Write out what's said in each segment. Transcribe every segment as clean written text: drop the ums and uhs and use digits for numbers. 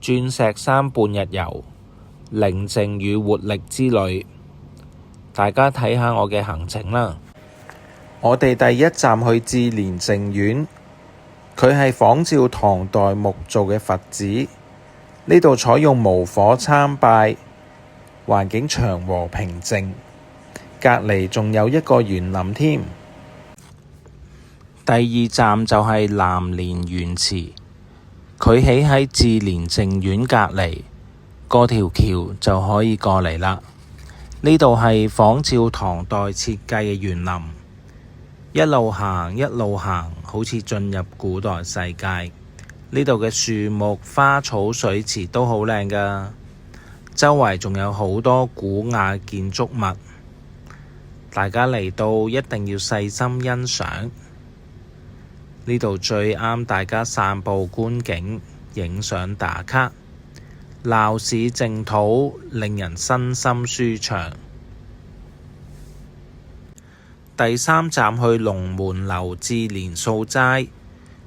鑽石山半日遊，寧靜與活力之旅。大家睇下我嘅行程啦。我哋第一站去至蓮淨苑，佢係仿照唐代木造嘅佛寺，呢度採用無火參拜，環境祥和平靜，隔離仲有一個園林添。第二站就係南蓮園池，佢起喺至蓮淨苑隔離，過條橋就可以過嚟啦。呢度係仿照唐代設計嘅園林，一路行一路行，好似進入古代世界。呢度嘅樹木、花草、水池都好靚㗎，周圍仲有好多古雅建築物，大家嚟到一定要細心欣賞。呢度最啱大家散步觀景、影相打卡，鬧市靜土，令人身心舒暢。第三站去龍門樓至蓮素齋，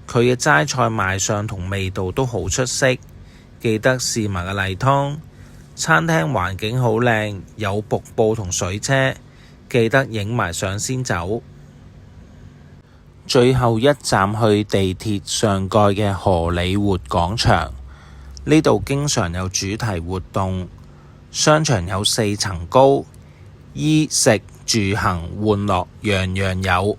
佢嘅齋菜賣相同味道都好出色，記得試埋個例湯。餐廳環境好靚，有瀑布同水車，記得影埋相先走。最後一站去地鐵上蓋嘅荷里活廣場，呢度經常有主題活動，商場有4層高，衣食住行玩樂樣樣有。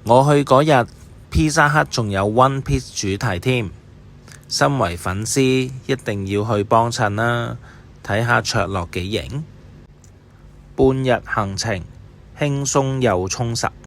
我去嗰日，Pizza Hut仲有 One Piece 主題添，身為粉絲一定要去幫襯啦，睇下卓樂幾型。半日行程輕鬆又充實。